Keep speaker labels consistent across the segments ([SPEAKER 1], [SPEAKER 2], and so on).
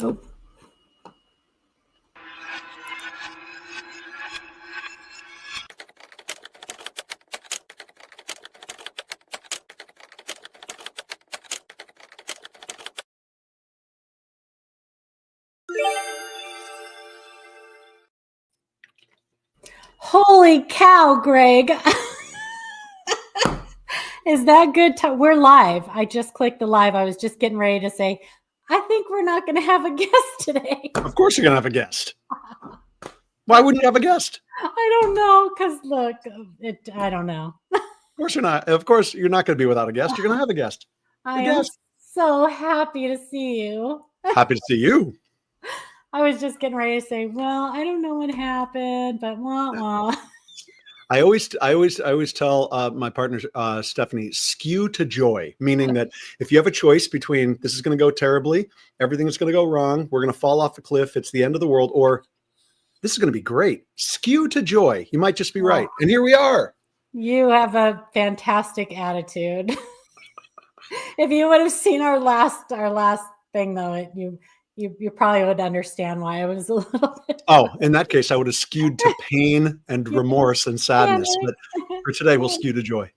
[SPEAKER 1] Nope. Holy cow, Greg. Is that good? We're live. I just clicked the live. I was just getting ready to say, I think we're not going to have a guest today.
[SPEAKER 2] Of course you're going to have a guest. Why wouldn't you have a guest?
[SPEAKER 1] I don't know, because look, I don't know.
[SPEAKER 2] Of course you're not. Of course you're not going to be without a guest. You're going to have a guest.
[SPEAKER 1] I am so happy to see you.
[SPEAKER 2] Happy to see you.
[SPEAKER 1] I was just getting ready to say, well, I don't know what happened, but wah wah.
[SPEAKER 2] I always tell my partner, Stephanie, skew to joy, meaning that if you have a choice between this is going to go terribly, everything is going to go wrong, we're going to fall off a cliff, it's the end of the world, or this is going to be great, skew to joy. You might just be right. And here we are. You
[SPEAKER 1] have a fantastic attitude. If you would have seen our last thing, though, you probably would understand why I was a little bit.
[SPEAKER 2] Oh, in that case, I would have skewed to pain and remorse and sadness. But for today, we'll skew to joy.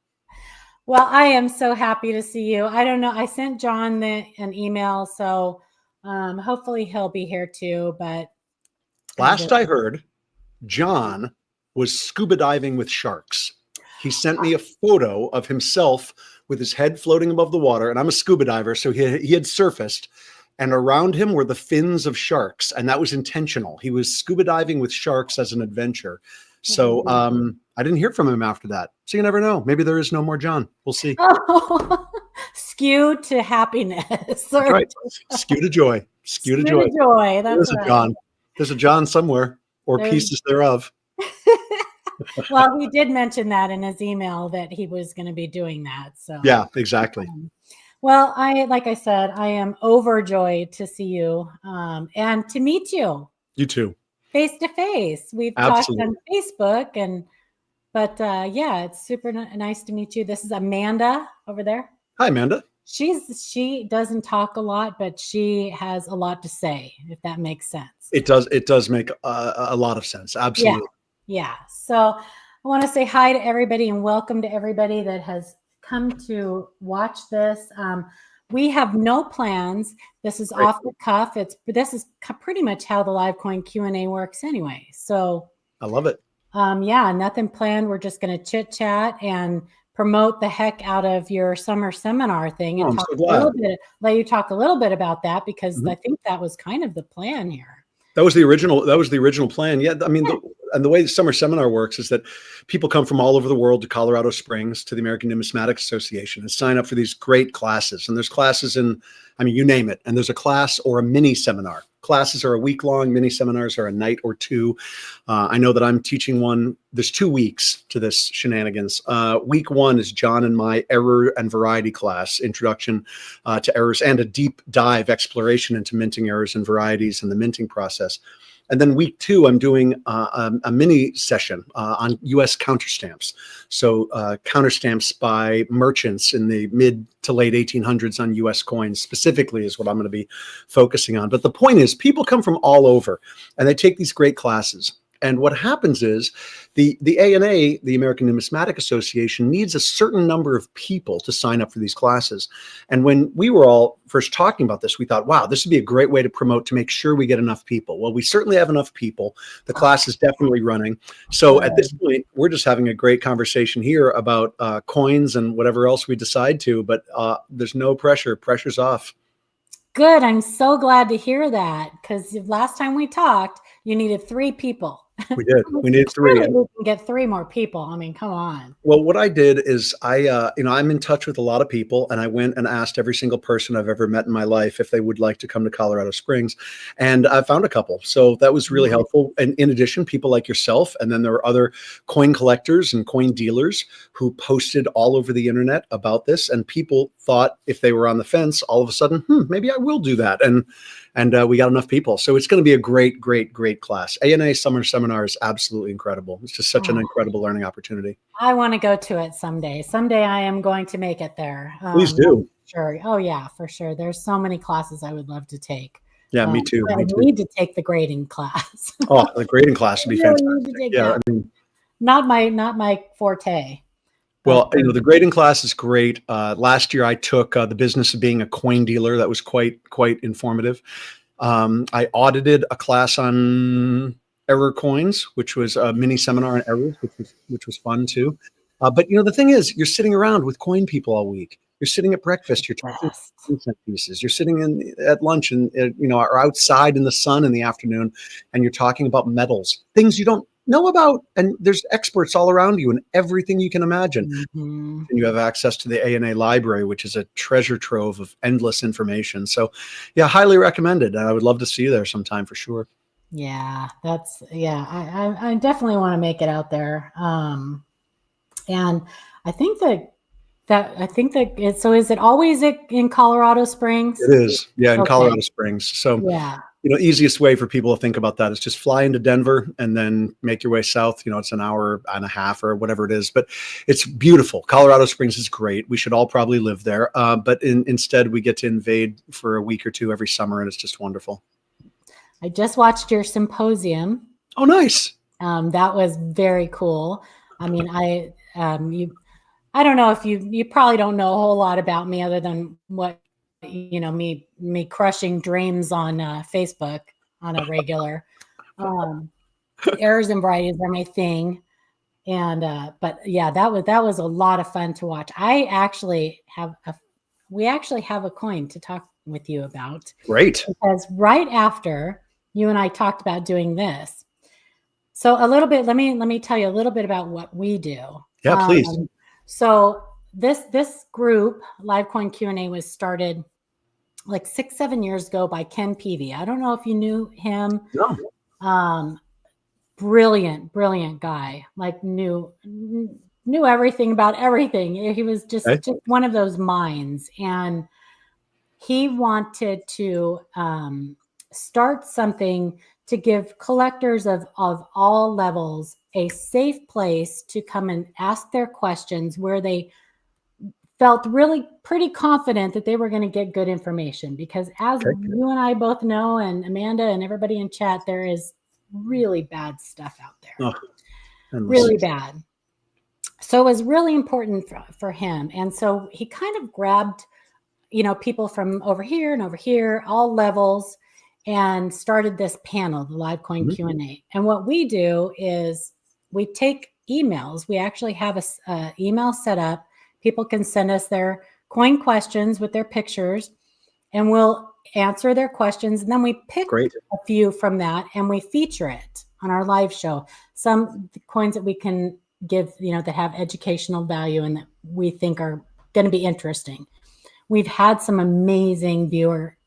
[SPEAKER 1] Well, I am so happy to see you. I don't know. I sent John an email, so hopefully he'll be here too. But
[SPEAKER 2] last I heard, John was scuba diving with sharks. He sent me a photo of himself with his head floating above the water, and I'm a scuba diver, so he had surfaced. And around him were the fins of sharks, and that was intentional. He was scuba diving with sharks as an adventure. So I didn't hear from him after that. So you never know. Maybe there is no more John. We'll see.
[SPEAKER 1] Oh, skew to happiness.
[SPEAKER 2] That's right. Skew to joy. Skew to joy.
[SPEAKER 1] That's right.
[SPEAKER 2] A John. There's a John somewhere, or pieces thereof.
[SPEAKER 1] Well, he did mention that in his email that he was going to be doing that. So
[SPEAKER 2] yeah, exactly.
[SPEAKER 1] Well, like I said, I am overjoyed to see you and to meet you.
[SPEAKER 2] You too.
[SPEAKER 1] Face to face. We've talked on Facebook, but yeah, it's super nice to meet you. This is Amanda over there.
[SPEAKER 2] Hi, Amanda.
[SPEAKER 1] She doesn't talk a lot, but she has a lot to say, if that makes sense.
[SPEAKER 2] It does make a lot of sense. Absolutely.
[SPEAKER 1] Yeah. So I want to say hi to everybody and welcome to everybody that has come to watch this. We have no plans. This is off the cuff. This is pretty much how the Livecoin Q&A works anyway. So
[SPEAKER 2] I love it.
[SPEAKER 1] Yeah, nothing planned. We're just going to chit chat and promote the heck out of your summer seminar thing and let you talk a little bit about that, because I think that was kind of the plan here.
[SPEAKER 2] That was the original plan. Yeah. I mean, and the way the summer seminar works is that people come from all over the world to Colorado Springs, to the American Numismatic Association, and sign up for these great classes. And there's classes you name it. And there's a class or a mini seminar. Classes are a week long. Mini seminars are a night or two. I know that I'm teaching one. There's 2 weeks to this shenanigans. Week 1 is John and my error and variety class, introduction to errors, and a deep dive exploration into minting errors and varieties and the minting process. And then week 2, I'm doing a mini session on U.S. counterstamps. So counterstamps by merchants in the mid to late 1800s on U.S. coins specifically is what I'm going to be focusing on. But the point is, people come from all over, and they take these great classes. And what happens is the ANA, the American Numismatic Association, needs a certain number of people to sign up for these classes. And when we were all first talking about this, we thought, wow, this would be a great way to promote, to make sure we get enough people. Well, we certainly have enough people. The class is definitely running. So at this point, we're just having a great conversation here about coins and whatever else we decide to, but there's no pressure. Pressure's off.
[SPEAKER 1] Good. I'm so glad to hear that, because last time we talked, you needed 3 people.
[SPEAKER 2] We did. We needed 3.
[SPEAKER 1] We can get 3 more people. I mean, come on.
[SPEAKER 2] Well, what I did is I'm in touch with a lot of people, and I went and asked every single person I've ever met in my life if they would like to come to Colorado Springs, and I found a couple. So that was really helpful. And in addition, people like yourself, and then there were other coin collectors and coin dealers who posted all over the internet about this, and people thought, if they were on the fence, all of a sudden, maybe I will do that. And we got enough people. So it's going to be a great, great, great class. ANA Summer Seminar is absolutely incredible. It's just such an incredible learning opportunity.
[SPEAKER 1] I want to go to it someday. Someday I am going to make it there.
[SPEAKER 2] Please do.
[SPEAKER 1] Sure. Oh, yeah, for sure. There's so many classes I would love to take.
[SPEAKER 2] Yeah, me too.
[SPEAKER 1] I
[SPEAKER 2] Me too.
[SPEAKER 1] need to take the grading class.
[SPEAKER 2] Oh, the grading class would be
[SPEAKER 1] Really
[SPEAKER 2] fantastic.
[SPEAKER 1] need to take
[SPEAKER 2] Yeah,
[SPEAKER 1] that.
[SPEAKER 2] I mean,
[SPEAKER 1] Not my forte.
[SPEAKER 2] well,
[SPEAKER 1] But,
[SPEAKER 2] the grading class is great. Last year, I took the business of being a coin dealer. That was quite informative. I audited a class on error coins, which was a mini seminar on errors, which was fun too. But the thing is, you're sitting around with coin people all week. You're sitting at breakfast. You're talking
[SPEAKER 1] best.
[SPEAKER 2] 10-cent pieces. You're sitting at lunch and or outside in the sun in the afternoon, and you're talking about metals, things you don't know about, and there's experts all around you in everything you can imagine.
[SPEAKER 1] Mhm.
[SPEAKER 2] And you have access to the A&A library, which is a treasure trove of endless information. So, yeah, highly recommended. I would love to see you there sometime for sure.
[SPEAKER 1] Yeah, I definitely want to make it out there. And I think so is it always in Colorado Springs?
[SPEAKER 2] It is, yeah, in
[SPEAKER 1] Okay.
[SPEAKER 2] Colorado Springs. So,
[SPEAKER 1] Yeah.
[SPEAKER 2] easiest way for people to think about that is just fly into Denver and then make your way south. It's an hour and a half or whatever it is, but it's beautiful. Colorado Springs is great. We should all probably live there. But instead we get to invade for a week or two every summer, and it's just wonderful.
[SPEAKER 1] I just watched your symposium.
[SPEAKER 2] Oh, nice.
[SPEAKER 1] That was very cool. I mean, I don't know if you probably don't know a whole lot about me other than what me crushing dreams on Facebook on a regular. Errors and varieties are my thing, and but yeah, that was a lot of fun to watch. We actually have a coin to talk with you about.
[SPEAKER 2] Great.
[SPEAKER 1] Because right after you and I talked about doing this, so a little bit. Let me tell you a little bit about what we do.
[SPEAKER 2] Yeah, please.
[SPEAKER 1] So this group, Livecoin Q&A, was started like 6-7 years ago by Ken Peavey. I don't know if you knew him.
[SPEAKER 2] No.
[SPEAKER 1] Brilliant guy. Like knew everything about everything. He was just one of those minds, and he wanted to start something to give collectors of all levels a safe place to come and ask their questions where they felt really pretty confident that they were going to get good information. Because as you and I both know, and Amanda and everybody in chat, there is really bad stuff out there. Really bad. So it was really important for him. And so he kind of grabbed, people from over here and over here, all levels, and started this panel, the Livecoin Q&A. And what we do is we take emails. We actually have a email set up. People can send us their coin questions with their pictures, and we'll answer their questions. And then we pick a few from that and we feature it on our live show. Some coins that we can give, that have educational value and that we think are going to be interesting. We've had some amazing viewer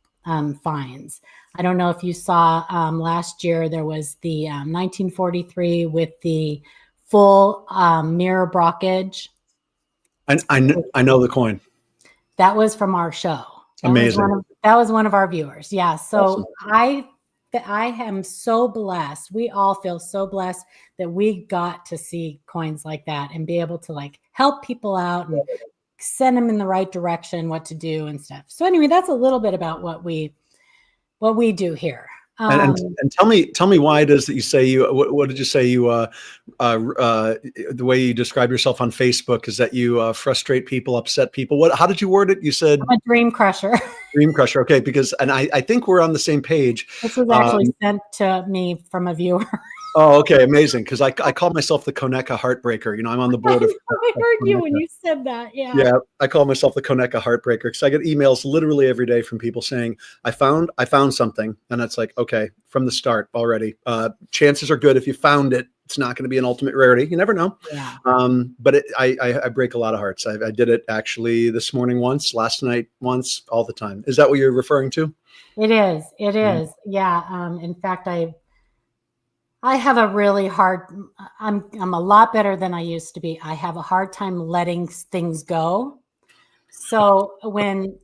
[SPEAKER 1] finds. I don't know if you saw last year, there was the 1943 with the full mirror brockage.
[SPEAKER 2] I know the coin.
[SPEAKER 1] That was from our show.
[SPEAKER 2] Amazing.
[SPEAKER 1] That was one of our viewers. Yeah. So awesome. I am so blessed. We all feel so blessed that we got to see coins like that and be able to help people out and send them in the right direction, what to do and stuff. So anyway, that's a little bit about what we do here.
[SPEAKER 2] And tell me why it is that you say what did you say the way you describe yourself on Facebook is that you frustrate people, upset people. How did you word it? You said
[SPEAKER 1] I'm a dream crusher.
[SPEAKER 2] Dream crusher. Okay. Because, and I think we're on the same page.
[SPEAKER 1] This was actually sent to me from a viewer.
[SPEAKER 2] Oh, okay. Amazing. Because I call myself the CONECA Heartbreaker. I'm on the board of.
[SPEAKER 1] I heard you when you said that. Yeah.
[SPEAKER 2] Yeah. I call myself the CONECA Heartbreaker because I get emails literally every day from people saying, I found something. And it's like, okay, from the start already. Chances are good if you found it, it's not going to be an ultimate rarity. You never know.
[SPEAKER 1] Yeah.
[SPEAKER 2] But I break a lot of hearts. I did it actually this morning once, last night once, all the time. Is that what you're referring to?
[SPEAKER 1] It is. It is. Yeah. In fact, I have a really hard, I'm a lot better than I used to be. I have a hard time letting things go. So when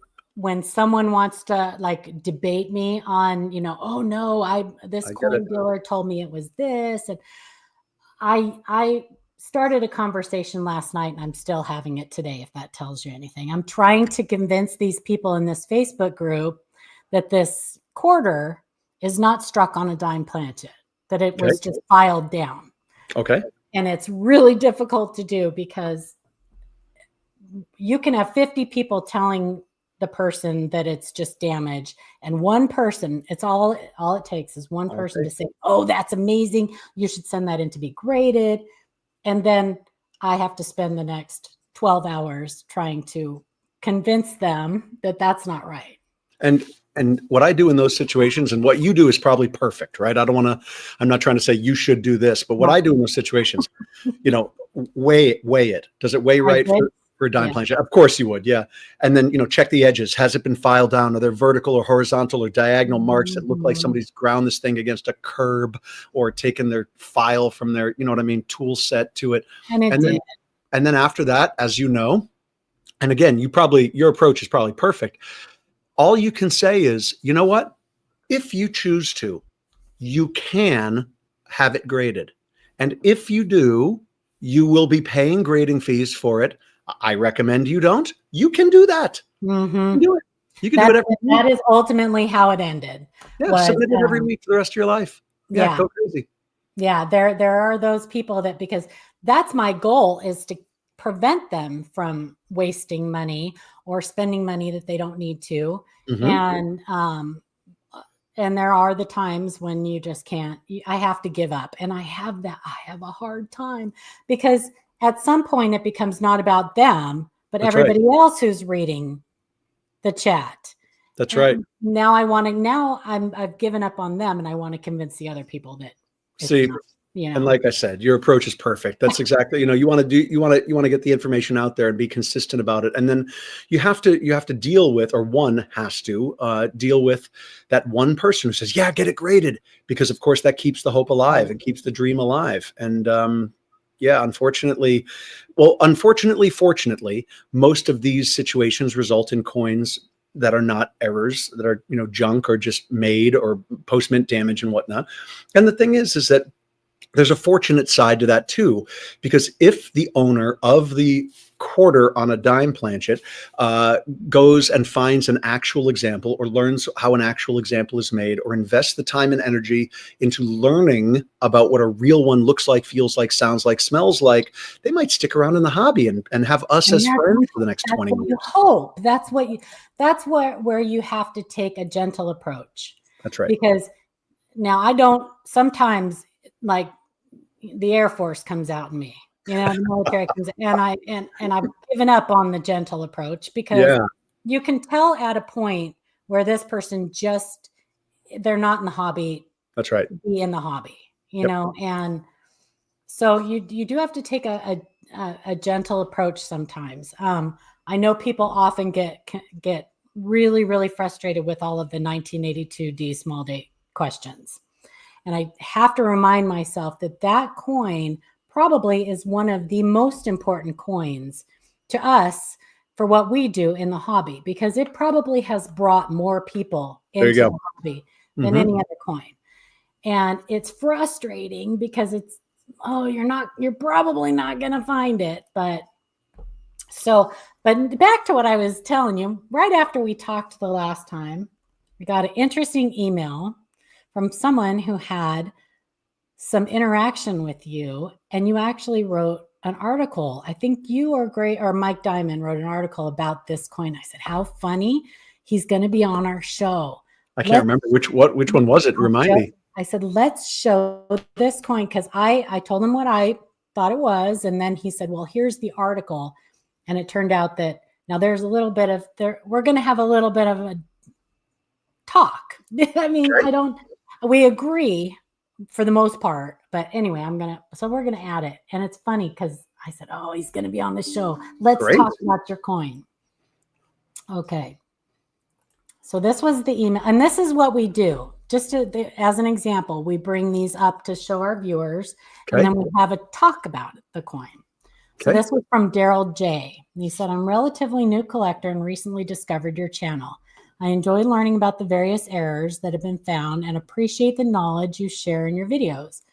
[SPEAKER 1] someone wants to debate me on, oh no, this coin dealer told me it was this. And I started a conversation last night and I'm still having it today, if that tells you anything. I'm trying to convince these people in this Facebook group that this quarter is not struck on a dime planchet, that it was just filed down.
[SPEAKER 2] Okay.
[SPEAKER 1] And it's really difficult to do because you can have 50 people telling the person that it's just damage, and one person, it's all it takes is one person to say, oh, that's amazing, you should send that in to be graded. And then I have to spend the next 12 hours trying to convince them that that's not right.
[SPEAKER 2] And what I do in those situations, and what you do is probably perfect, right? I'm not trying to say you should do this, but what I do in those situations, weigh it. Does it weigh right for a dime planchet? Of course you would. Yeah. And then, check the edges. Has it been filed down? Are there vertical or horizontal or diagonal marks that look like somebody's ground this thing against a curb or taken their file from their, tool set to it. And then after that, as you know, and again, your approach is probably perfect. All you can say is, you know what? If you choose to, you can have it graded. And if you do, you will be paying grading fees for it. I recommend you don't. You can do that.
[SPEAKER 1] Mm-hmm.
[SPEAKER 2] You can do it. You can do it every week.
[SPEAKER 1] That is ultimately how it ended.
[SPEAKER 2] Yeah, submit it every week for the rest of your life. Yeah, go crazy.
[SPEAKER 1] Yeah, there are those people that, because that's my goal, is to prevent them from wasting money or spending money that they don't need to. Mm-hmm. And there are the times when you just can't, I have to give up. And I have a hard time, because at some point it becomes not about them, but everybody else who's reading the chat.
[SPEAKER 2] That's right.
[SPEAKER 1] Now I've given up on them, and I want to convince the other people that
[SPEAKER 2] and like I said, your approach is perfect. That's exactly, you want to get the information out there and be consistent about it. And then you have to deal with, or one has to deal with that one person who says, yeah, get it graded, because of course that keeps the hope alive and keeps the dream alive. And fortunately, most of these situations result in coins that are not errors, that are, junk or just made or post-mint damage and whatnot. And the thing is that there's a fortunate side to that too, because if the owner of the quarter on a dime planchet goes and finds an actual example, or learns how an actual example is made, or invests the time and energy into learning about what a real one looks like, feels like, sounds like, smells like, they might stick around in the hobby and have us as friends for the next 20 years.
[SPEAKER 1] You hope. That's where you have to take a gentle approach.
[SPEAKER 2] That's right.
[SPEAKER 1] Because now I don't, sometimes, like, the Air Force comes out in me, the military comes in, and I've given up on the gentle approach, because you can tell at a point where this person they're not in the hobby.
[SPEAKER 2] That's right.
[SPEAKER 1] Be in the hobby, and so you do have to take a gentle approach sometimes. I know people often get really, really frustrated with all of the 1982 D small date questions. And I have to remind myself that coin probably is one of the most important coins to us for what we do in the hobby, because it probably has brought more people into the hobby than any other coin. And it's frustrating because you're probably not going to find it. But back to what I was telling you, right after we talked the last time, we got an interesting email from someone who had some interaction with you, and you actually wrote an article. I think you or Mike Diamond wrote an article about this coin. I said, how funny. He's going to be on our show.
[SPEAKER 2] I can't remember which one was it. Remind me.
[SPEAKER 1] I said, let's show this coin, because I told him what I thought it was. And then he said, well, here's the article. And it turned out that now there's a little bit of we're going to have a little bit of a talk. I mean, we agree for the most part, but anyway, we're going to add it. And it's funny because I said, oh, he's going to be on the show. Let's talk about your coin. Okay. So this was the email, and this is what we do. Just as an example, we bring these up to show our viewers, and then we have a talk about the coin. So this was from Daryl J. And he said, I'm a relatively new collector and recently discovered your channel. I enjoy learning about the various errors that have been found and appreciate the knowledge you share in your videos.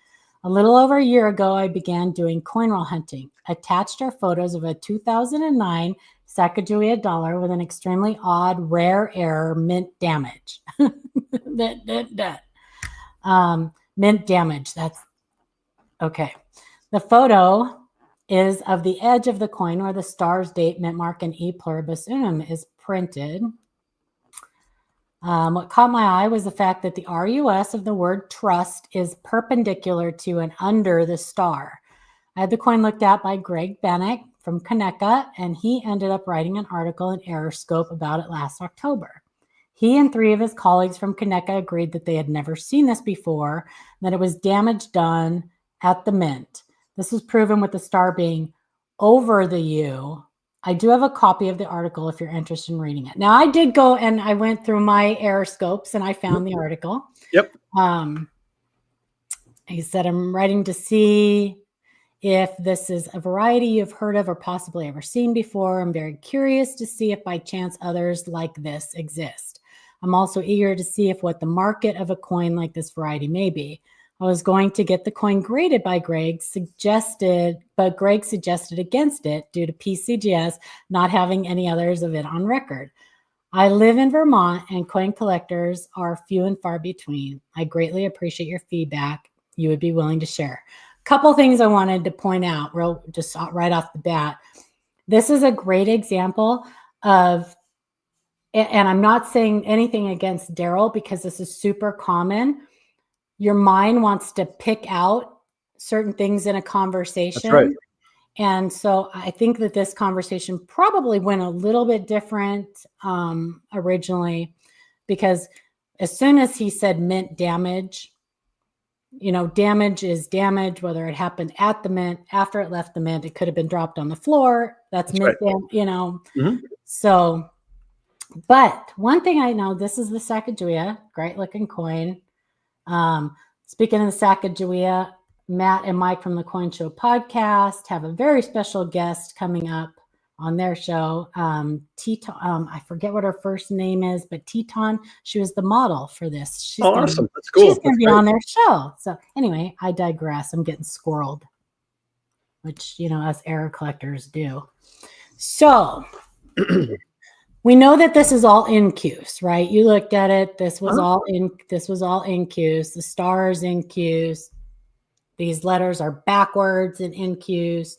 [SPEAKER 1] A little over a year ago, I began doing coin roll hunting. Attached are photos of a 2009 Sacagawea dollar with an extremely odd, rare error, mint damage. Mint damage. That's okay. The photo is of the edge of the coin where the stars, date, mint mark, and e pluribus unum is printed. What caught my eye was the fact that the RUS of the word trust is perpendicular to and under the star. I had the coin looked at by Greg Bennick from CONECA, and he ended up writing an article in Error Scope about it last October. He and 3 of his colleagues from CONECA agreed that they had never seen this before, that it was damage done at the mint. This was proven with the star being over the U. I do have a copy of the article if you're interested in reading it. Now, I did go and I went through my error scopes and I found the article.
[SPEAKER 2] Yep.
[SPEAKER 1] He said, I'm writing to see if this is a variety you've heard of or possibly ever seen before. I'm very curious to see if by chance others like this exist. I'm also eager to see if what the market of a coin like this variety may be. I was going to get the coin graded by Greg, but Greg suggested against it due to PCGS not having any others of it on record. I live in Vermont and coin collectors are few and far between. I greatly appreciate your feedback you would be willing to share. A couple things I wanted to point out just right off the bat. This is a great example of, and I'm not saying anything against Daryl because this is super common. Your mind wants to pick out certain things in a conversation.
[SPEAKER 2] That's right.
[SPEAKER 1] And so I think that this conversation probably went a little bit different originally, because as soon as he said mint damage, damage is damage, whether it happened at the mint, after it left the mint, it could have been dropped on the floor. That's mint
[SPEAKER 2] right.
[SPEAKER 1] damage, So, but one thing I know, this is the Sacagawea, great looking coin. Speaking of the Sacagawea, Matt and Mike from the Coin Show podcast have a very special guest coming up on their show. I forget what her first name is, but Teton, she was the model for this. She's
[SPEAKER 2] awesome. That's cool.
[SPEAKER 1] She's going to be on their show. So anyway, I digress. I'm getting squirreled, which, us error collectors do. So we know that this is all incuse, right? You looked at it. This was all incuse. The stars incuse. These letters are backwards in incuse.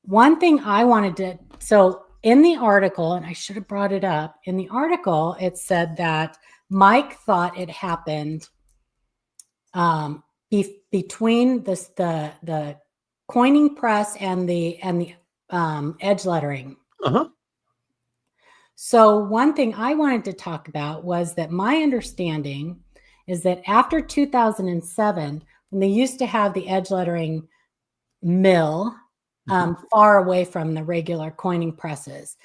[SPEAKER 1] One thing I wanted to, so in the article, and I should have brought it up, in the article, it said that Mike thought it happened between the coining press and the edge lettering. So one thing I wanted to talk about was that my understanding is that after 2007, when they used to have the edge lettering mill far away from the regular coining presses,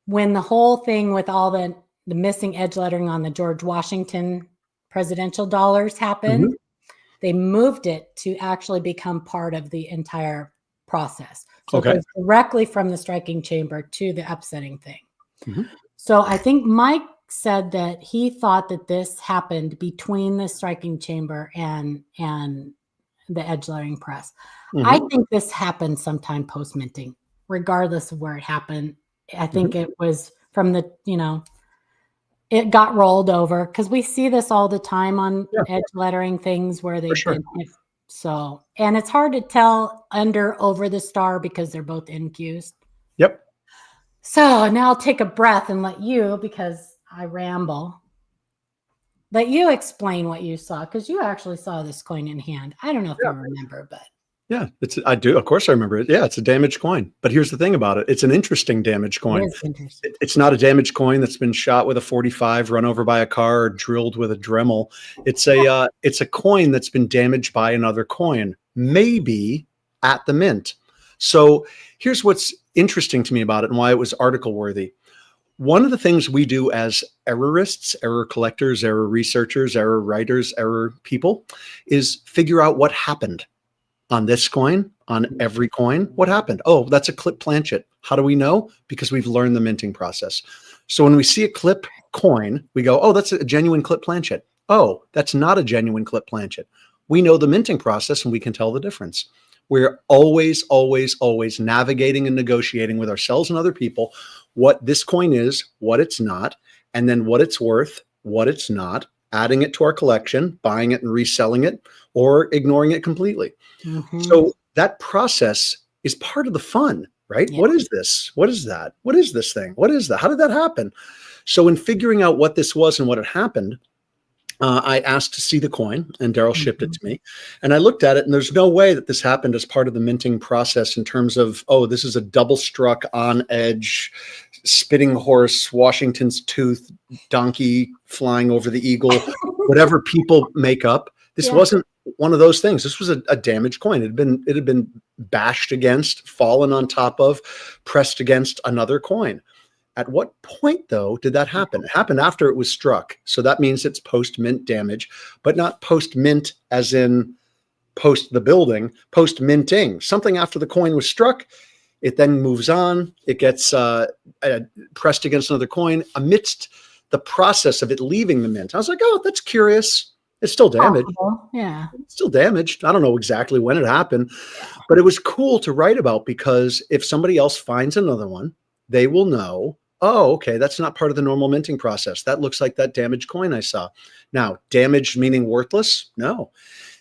[SPEAKER 1] when the whole thing with all the missing edge lettering on the George Washington presidential dollars happened, they moved it to actually become part of the entire process. So it goes directly from the striking chamber to the upsetting thing. So I think Mike said that he thought that this happened between the striking chamber and the edge lettering press. I think this happened sometime post minting, regardless of where it happened. I think it was from the, it got rolled over, because we see this all the time on edge lettering things where they've been. So, and it's hard to tell over the star because they're both incused.
[SPEAKER 2] Yep.
[SPEAKER 1] So now I'll take a breath and let you, because I ramble, let you explain what you saw, because you actually saw this coin in hand. I don't know if you remember, but.
[SPEAKER 2] Yeah, I do. Of course I remember it. Yeah, it's a damaged coin. But here's the thing about it. It's an interesting damaged coin.
[SPEAKER 1] It is interesting.
[SPEAKER 2] It's not a damaged coin that's been shot with a 45, run over by a car, or drilled with a Dremel. It's a coin that's been damaged by another coin, maybe at the mint. So here's what's interesting to me about it and why it was article worthy. One of the things we do as errorists, error collectors, error researchers, error writers, error people, is figure out what happened on this coin, on every coin. What happened? Oh, that's a clip planchet. How do we know? Because we've learned the minting process. So when we see a clip coin, we go, oh, that's a genuine clip planchet. Oh, that's not a genuine clip planchet. We know the minting process and we can tell the difference. We're always, always, always navigating and negotiating with ourselves and other people what this coin is, what it's not, and then what it's worth, what it's not, adding it to our collection, buying it and reselling it, or ignoring it completely. So that process is part of the fun, right?
[SPEAKER 1] Yeah.
[SPEAKER 2] What is this? What is that? What is this thing? What is that? How did that happen? So in figuring out what this was and what had happened, I asked to see the coin, and Daryl shipped it to me. And I looked at it, and there's no way that this happened as part of the minting process in terms of, oh, this is a double struck on edge, spitting horse, Washington's tooth, donkey flying over the eagle, whatever people make up. This wasn't one of those things. This was a damaged coin. It had been bashed against, fallen on top of, pressed against another coin. At what point, though, did that happen? It happened after it was struck. So that means it's post-mint damage, but not post-mint as in post the building, post-minting. Something after the coin was struck, it then moves on. It gets pressed against another coin amidst the process of it leaving the mint. I was like, oh, that's curious. It's still damaged.
[SPEAKER 1] Yeah.
[SPEAKER 2] It's still damaged. I don't know exactly when it happened, but it was cool to write about because if somebody else finds another one, they will know, oh, okay, that's not part of the normal minting process. That looks like that damaged coin I saw. Now, damaged meaning worthless? No.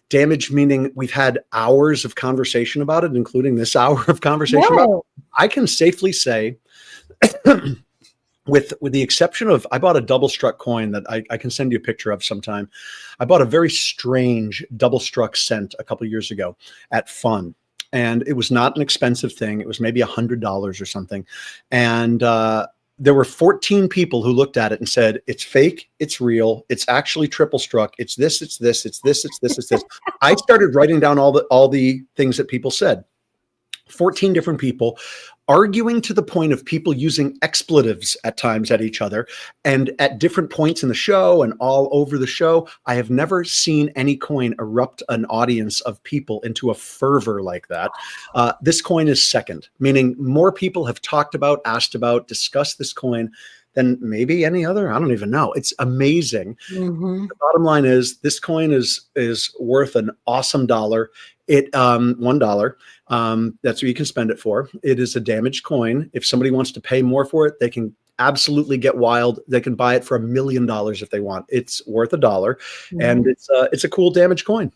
[SPEAKER 2] Damaged meaning we've had hours of conversation about it, including this hour of conversation about it. I can safely say, with the exception of, I bought a double struck coin that I can send you a picture of sometime. I bought a very strange double struck cent a couple of years ago at Fun. And it was not an expensive thing. It was maybe $100 or something. And there were 14 people who looked at it and said, it's fake, it's real, it's actually triple struck, it's this, it's this, it's this, it's this, it's this. I started writing down all the things that people said. 14 different people arguing to the point of people using expletives at times at each other. And at different points in the show and all over the show, I have never seen any coin erupt an audience of people into a fervor like that. This coin is second, meaning more people have talked about, asked about, discussed this coin than maybe any other. I don't even know. It's amazing. The bottom line is this coin is worth an awesome dollar. $1. That's what you can spend it for. It is a damaged coin. If somebody wants to pay more for it, they can absolutely get wild. They can buy it for $1 million if they want. It's worth $1, and it's a cool damaged coin.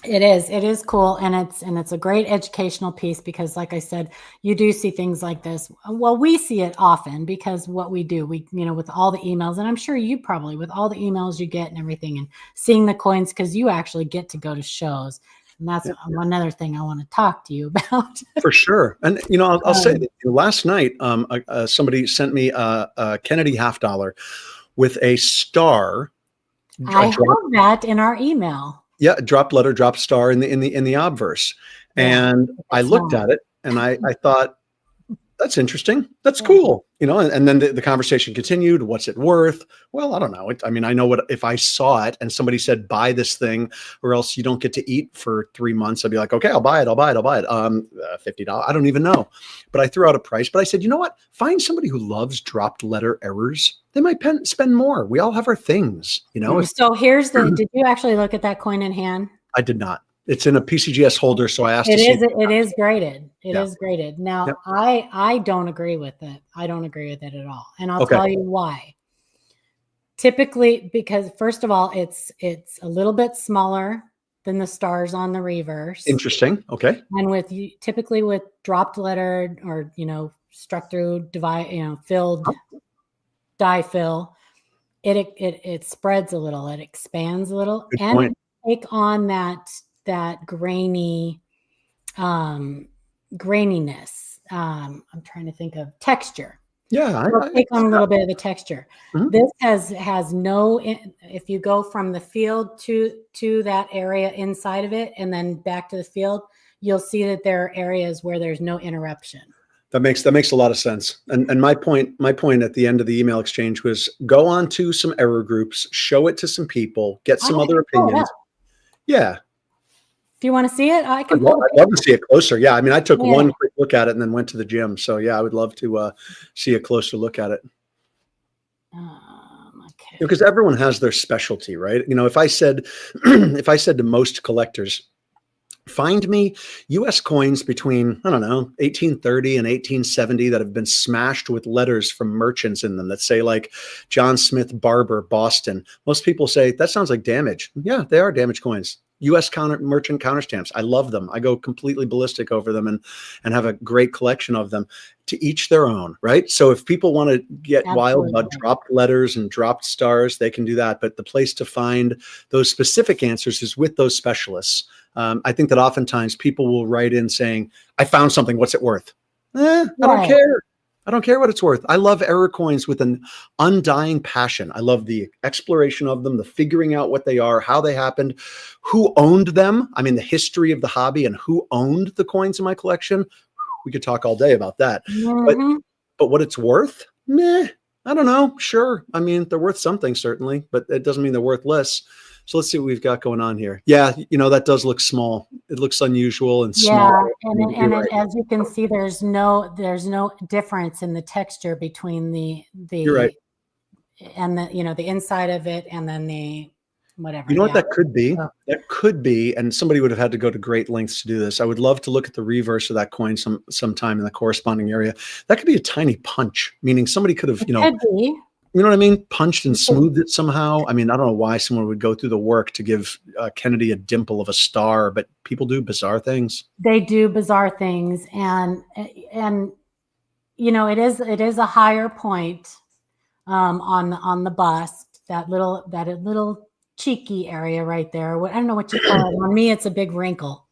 [SPEAKER 1] It is cool, and it's a great educational piece because, like I said, you do see things like this. Well, we see it often because what we do, with all the emails, and I'm sure you probably with all the emails you get and everything, and seeing the coins because you actually get to go to shows, and that's another thing I want to talk to you about. For
[SPEAKER 2] sure, and I'll say that last night, somebody sent me a Kennedy $50 with a star.
[SPEAKER 1] I have that in our email.
[SPEAKER 2] Yeah, drop letter, drop star in the obverse. And I looked at it and I thought, that's interesting. That's cool. And then the conversation continued. What's it worth? Well, I don't know. I know what, if I saw it and somebody said, buy this thing or else you don't get to eat for 3 months. I'd be like, okay, I'll buy it. $50. I don't even know. But I threw out a price, but I said, you know what? Find somebody who loves dropped letter errors. They might spend more. We all have our things,
[SPEAKER 1] So here's did you actually look at that coin in hand?
[SPEAKER 2] I did not. It's in a PCGS holder, so I asked.
[SPEAKER 1] It is graded. It is graded. Now, I don't agree with it. I don't agree with it at all, and I'll tell you why. Typically, because first of all, it's a little bit smaller than the stars on the reverse.
[SPEAKER 2] Interesting. Okay.
[SPEAKER 1] And typically with dropped letter or struck through filled die fill, it spreads a little. It expands a little,
[SPEAKER 2] Good
[SPEAKER 1] and
[SPEAKER 2] point.
[SPEAKER 1] take on that grainy graininess. I'm trying to think of texture.
[SPEAKER 2] Yeah,
[SPEAKER 1] I take on a little bit of the texture. This has no. If you go from the field to that area inside of it and then back to the field, you'll see that there are areas where there's no interruption. That
[SPEAKER 2] makes a lot of sense. And my point at the end of the email exchange was go on to some error groups, show it to some people, get some other opinions. Yeah.
[SPEAKER 1] If you want to see it, I can.
[SPEAKER 2] I'd love to see it closer. Yeah. I took one quick look at it and then went to the gym. So yeah, I would love to see a closer look at it. Okay. Because everyone has their specialty, right? If I said to most collectors, Find me US coins between, I don't know, 1830 and 1870 that have been smashed with letters from merchants in them that say like John Smith Barber, Boston. Most people say that sounds like damage. Yeah, they are damaged coins. US merchant counterstamps. I love them. I go completely ballistic over them and have a great collection of them. To each their own, right? So if people want to get wild about dropped letters and dropped stars, they can do that. But the place to find those specific answers is with those specialists. I think that oftentimes people will write in saying, I found something, what's it worth? I don't care. I don't care what it's worth. I love error coins with an undying passion. I love the exploration of them, the figuring out what they are, how they happened, who owned them. I mean, the history of the hobby and who owned the coins in my collection. We could talk all day about that. But what it's worth? Meh, I don't know. Sure. I mean, they're worth something, certainly, but it doesn't mean they're worth less. So let's see what we've got going on here. Yeah, that does look small. It looks unusual and small.
[SPEAKER 1] And right. As you can see, there's no difference in the texture between the
[SPEAKER 2] You're right.
[SPEAKER 1] And the inside of it and then the whatever.
[SPEAKER 2] You know what that could be? That could be, and somebody would have had to go to great lengths to do this. I would love to look at the reverse of that coin sometime in the corresponding area. That could be a tiny punch, meaning somebody could have,
[SPEAKER 1] could be.
[SPEAKER 2] You know what I mean? Punched and smoothed it somehow. I mean, I don't know why someone would go through the work to give Kennedy a dimple of a star, but people do bizarre things.
[SPEAKER 1] They do bizarre things, and it is a higher point on the bust. That little cheeky area right there. I don't know what you call it. On me, it's a big wrinkle.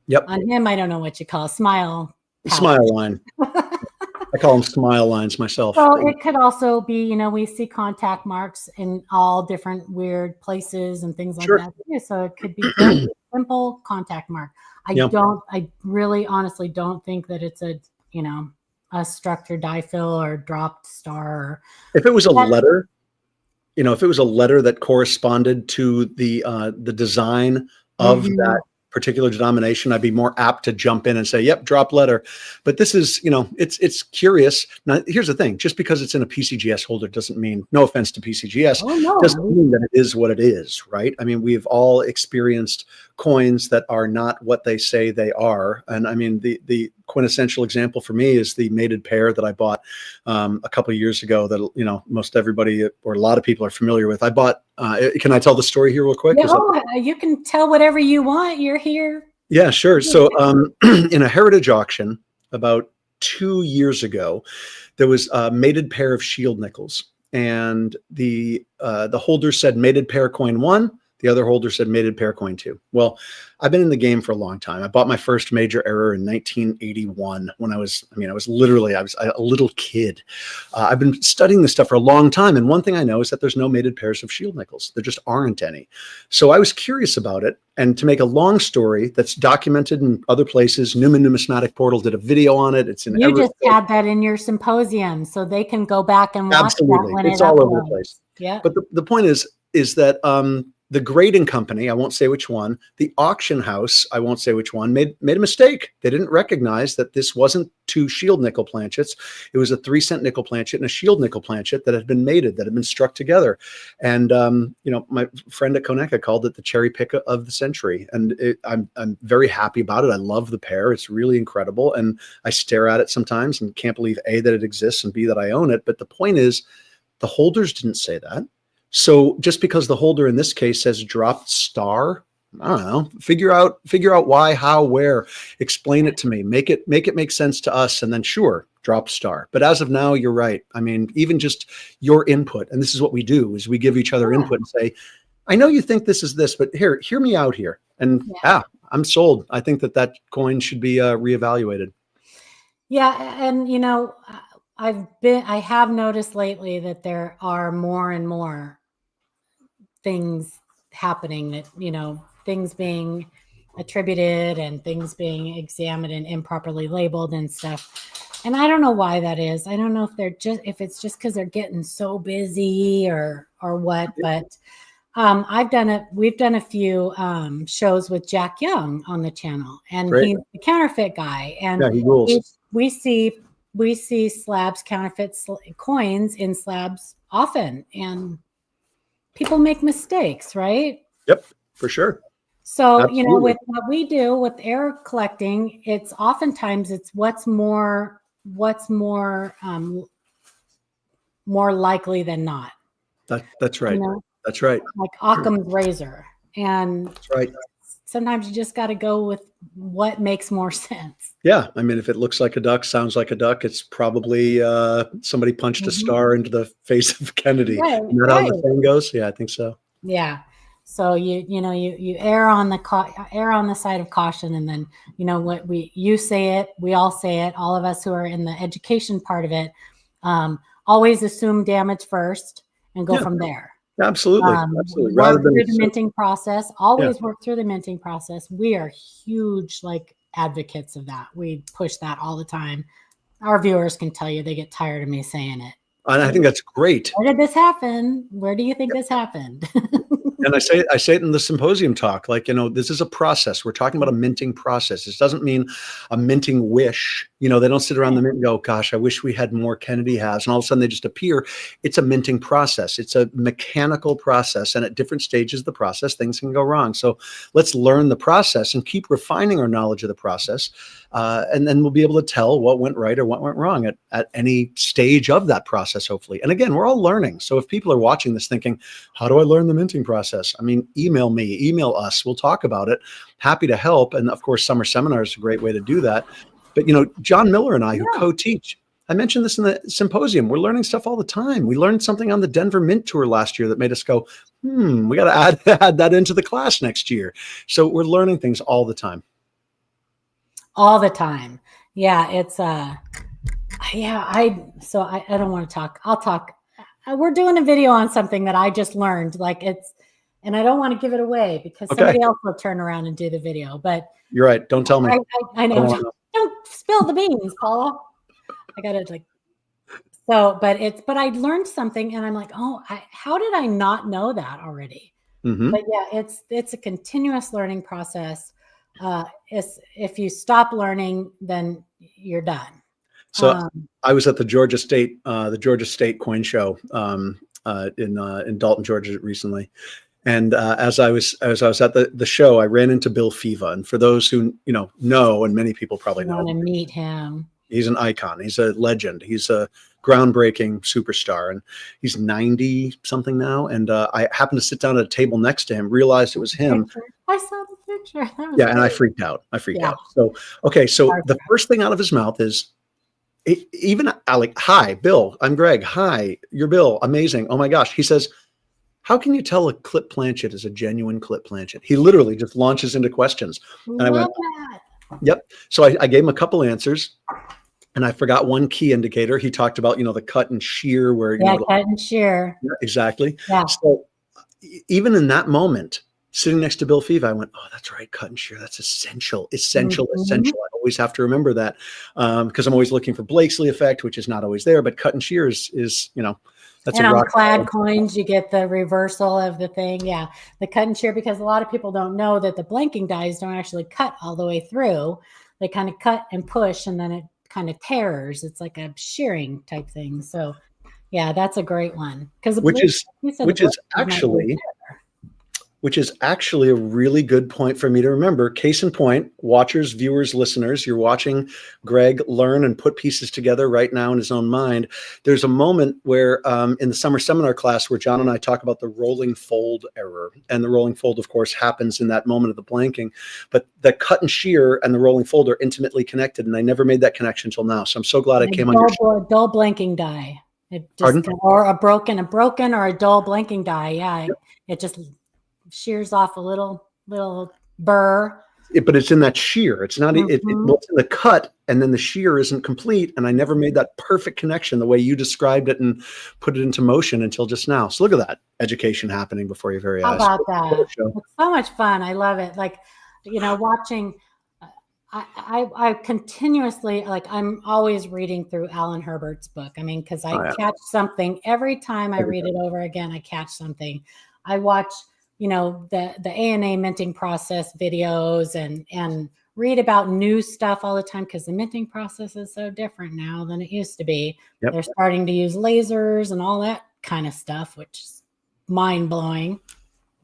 [SPEAKER 2] Yep.
[SPEAKER 1] On him, I don't know what you call smile.
[SPEAKER 2] Smile line. I call them smile lines myself.
[SPEAKER 1] So it could also be, we see contact marks in all different weird places and things like that. Yeah, so it could be a simple contact mark. I really honestly don't think that it's a struck or die fill or dropped star.
[SPEAKER 2] If it was a letter, if it was a letter that corresponded to the design of that particular denomination, I'd be more apt to jump in and say, yep, drop letter. But this is, it's curious. Now, here's the thing. Just because it's in a PCGS holder doesn't mean, no offense to PCGS, doesn't mean that it is what it is, right? I mean, we've all experienced coins that are not what they say they are. And I mean, the quintessential example for me is the mated pair that I bought a couple of years ago that, most everybody or a lot of people are familiar with. I bought, can I tell the story here real quick?
[SPEAKER 1] You can tell whatever you want. You're here.
[SPEAKER 2] Yeah, sure. So in a heritage auction about 2 years ago, there was a mated pair of shield nickels, and the holder said mated pair coin 1. The other holder said mated pair coin 2. Well, I've been in the game for a long time. I bought my first major error in 1981 when I was a little kid. I've been studying this stuff for a long time. And one thing I know is that there's no mated pairs of shield nickels. There just aren't any. So I was curious about it. And to make a long story that's documented in other places, Newman Numismatic Portal did a video on it. It's in
[SPEAKER 1] You just had that in your symposium, so they can go back and watch that when
[SPEAKER 2] it's all over the place. Yeah. But the point is that the grading company, I won't say which one, the auction house, I won't say which one, made a mistake. They didn't recognize that this wasn't 2 shield nickel planchets. It was a 3-cent nickel planchet and a shield nickel planchet that had been mated, that had been struck together. And, my friend at CONECA called it the cherry pick of the century. And I'm very happy about it. I love the pair. It's really incredible. And I stare at it sometimes and can't believe A, that it exists, and B, that I own it. But the point is, the holders didn't say that. So just because the holder in this case says dropped star, I don't know, figure out why, how, where, explain it to me, make it make sense to us, and then sure, drop star. But as of now, you're right. I mean, even just your input, and this is what we do, is we give each other input and say, I know you think this is this, but hear me out here. And I'm sold. I think that coin should be reevaluated.
[SPEAKER 1] Yeah. And, I have noticed lately that there are more and more things happening that, things being attributed and things being examined and improperly labeled and stuff. And I don't know why that is. I don't know if it's just because they're getting so busy or what, but we've done a few shows with Jack Young on the channel, and he's the counterfeit guy. And
[SPEAKER 2] he rules.
[SPEAKER 1] We see slabs, counterfeit coins in slabs often, and people make mistakes, right?
[SPEAKER 2] Yep, for sure.
[SPEAKER 1] So,
[SPEAKER 2] Absolutely.
[SPEAKER 1] with what we do with error collecting, it's oftentimes what's more more likely than not.
[SPEAKER 2] That's right.
[SPEAKER 1] You know,
[SPEAKER 2] That's right.
[SPEAKER 1] like Occam's razor. And
[SPEAKER 2] That's right.
[SPEAKER 1] sometimes you just got to go with what makes more sense.
[SPEAKER 2] Yeah. I mean, if it looks like a duck, sounds like a duck, it's probably somebody punched a star into the face of Kennedy.
[SPEAKER 1] Right,
[SPEAKER 2] Isn't that how the saying goes? Yeah, I think so.
[SPEAKER 1] Yeah. So you err on the side of caution, and then what you say it, we all say it, all of us who are in the education part of it, always assume damage first and go from there.
[SPEAKER 2] Absolutely. Absolutely.
[SPEAKER 1] Work through the minting process. Always work through the minting process. We are huge advocates of that. We push that all the time. Our viewers can tell you they get tired of me saying it.
[SPEAKER 2] And I think that's great.
[SPEAKER 1] Where did this happen? Where do you think this happened?
[SPEAKER 2] And I say it in the symposium talk, this is a process. We're talking about a minting process. This doesn't mean a minting wish. They don't sit around the mint and go, gosh, I wish we had more Kennedy halves. And all of a sudden they just appear. It's a minting process. It's a mechanical process. And at different stages of the process, things can go wrong. So let's learn the process and keep refining our knowledge of the process. And then we'll be able to tell what went right or what went wrong at any stage of that process, hopefully. And again, we're all learning. So if people are watching this thinking, how do I learn the minting process? I mean, email me, email us. We'll talk about it. Happy to help. And of course, summer seminar is a great way to do that. But, John Miller and I, who co-teach, I mentioned this in the symposium. We're learning stuff all the time. We learned something on the Denver Mint Tour last year that made us go, we got to add that into the class next year. So we're learning things all the time.
[SPEAKER 1] All the time. Yeah, it's I don't want to talk. I'll talk. We're doing a video on something that I just learned. And I don't want to give it away because somebody else will turn around and do the video. But
[SPEAKER 2] you're right. Don't tell me.
[SPEAKER 1] I know. Don't spill the beans, Paula. I gotta but I learned something, and I'm like, how did I not know that already? But yeah, it's a continuous learning process. If you stop learning, then you're done.
[SPEAKER 2] So I was at the Georgia State coin show in Dalton, Georgia recently. And as I was at the show, I ran into Bill Fiva. And for those who know, and many people probably know,
[SPEAKER 1] want to meet him.
[SPEAKER 2] He's an icon. He's a legend. He's a groundbreaking superstar, and he's 90 something now. And I happened to sit down at a table next to him, realized it was him.
[SPEAKER 1] I saw the picture.
[SPEAKER 2] Yeah, and I freaked out. So the first thing out of his mouth is, even Alec, hi, Bill, I'm Greg. Hi, you're Bill. Amazing. Oh my gosh. He says, how can you tell a clip planchet is a genuine clip planchet? He literally just launches into questions. And I went, yep. So I gave him a couple answers, and I forgot one key indicator. He talked about, the cut and shear where,
[SPEAKER 1] cut and shear.
[SPEAKER 2] Yeah, exactly.
[SPEAKER 1] Yeah.
[SPEAKER 2] So even in that moment, sitting next to Bill Fiva, I went, oh, that's right. Cut and shear. That's essential. Essential. I always have to remember that because I'm always looking for Blakesley effect, which is not always there, but cut and shear is that's
[SPEAKER 1] and
[SPEAKER 2] a
[SPEAKER 1] on
[SPEAKER 2] rock
[SPEAKER 1] clad coins, you get the reversal of the thing. Yeah. The cut and shear, because a lot of people don't know that the blanking dies don't actually cut all the way through. They kind of cut and push, and then it kind of tears. It's like a shearing type thing. So yeah, that's a great one.
[SPEAKER 2] Which is actually a really good point for me to remember. Case in point, watchers, viewers, listeners, you're watching Greg learn and put pieces together right now in his own mind. There's a moment where in the summer seminar class where John and I talk about the rolling fold error. And the rolling fold, of course, happens in that moment of the blanking. But the cut and shear and the rolling fold are intimately connected. And I never made that connection until now. So I'm so glad I came on your show.
[SPEAKER 1] Dull blanking die. Or a broken or a dull blanking die. Yeah, it just shears off a little burr.
[SPEAKER 2] But it's in that shear. It's not it's in the cut, and then the shear isn't complete. And I never made that perfect connection the way you described it and put it into motion until just now. So look at that education happening before your very eyes.
[SPEAKER 1] How about that? It's so much fun. I love it. Watching. I continuously, I'm always reading through Alan Herbert's book. I mean, because I catch something every time I read it over again. I catch something. I watch, the ANA minting process videos and read about new stuff all the time because the minting process is so different now than it used to be. Yep. They're starting to use lasers and all that kind of stuff, which is mind blowing.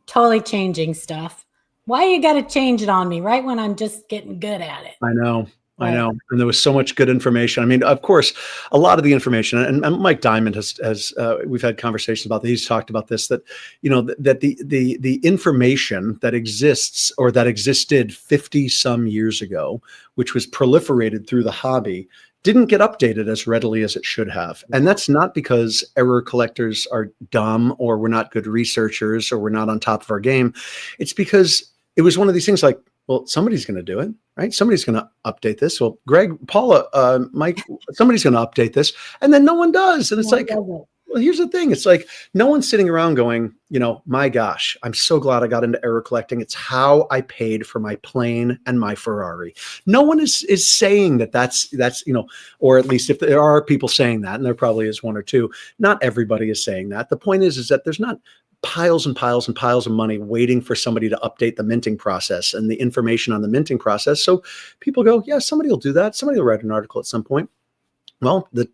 [SPEAKER 1] Totally changing stuff. Why you got to change it on me right when I'm just getting good at it?
[SPEAKER 2] I know. I
[SPEAKER 1] Right.
[SPEAKER 2] know. And there was so much good information. I mean, of course, a lot of the information, and Mike Diamond has we've had conversations about that. He's talked about this, that, that the information that exists or that existed 50 some years ago, which was proliferated through the hobby, didn't get updated as readily as it should have. And that's not because error collectors are dumb or we're not good researchers or we're not on top of our game. It's because it was one of these things like, well, somebody's going to do it, right? Somebody's going to update this. Well, Greg, Paula, Mike, somebody's going to update this. And then no one does. And it's like, well, here's the thing. It's like no one's sitting around going, my gosh, I'm so glad I got into error collecting. It's how I paid for my plane and my Ferrari. No one is saying that's, or at least if there are people saying that, and there probably is one or two, not everybody is saying that. The point is that there's not piles and piles and piles of money waiting for somebody to update the minting process and the information on the minting process. So people go, yeah, somebody will do that. Somebody will write an article at some point. Well, the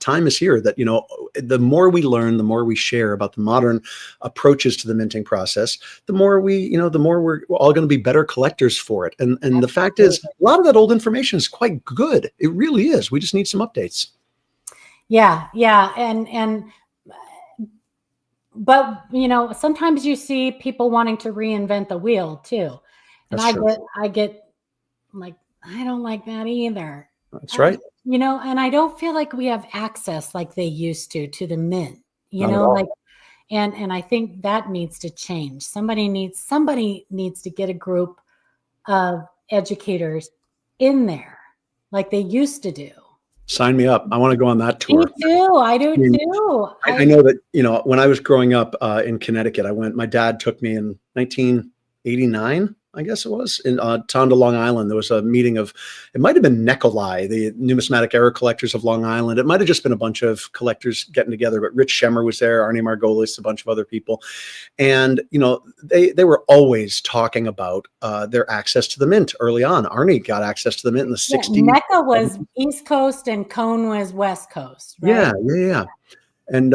[SPEAKER 2] time is here that, the more we learn, the more we share about the modern approaches to the minting process, the more we're all going to be better collectors for it. And the fact is, a lot of that old information is quite good. It really is. We just need some updates.
[SPEAKER 1] Yeah. Yeah. But, sometimes you see people wanting to reinvent the wheel too. And I get like, I don't like that either.
[SPEAKER 2] That's right.
[SPEAKER 1] And I don't feel like we have access like they used to the mint, and I think that needs to change. Somebody needs to get a group of educators in there like they used to do.
[SPEAKER 2] Sign me up. I want to go on that tour.
[SPEAKER 1] Me too. I do too.
[SPEAKER 2] I know that, when I was growing up in Connecticut, my dad took me in 1989, I guess it was, in down to Long Island. There was a meeting it might have been Nikolai, the numismatic error collectors of Long Island. It might have just been a bunch of collectors getting together, but Rich Schemmer was there, Arnie Margolis, a bunch of other people. And, they were always talking about their access to the mint early on. Arnie got access to the mint in the 60s.
[SPEAKER 1] NECA was East Coast and Cone was West Coast, right?
[SPEAKER 2] Yeah. And,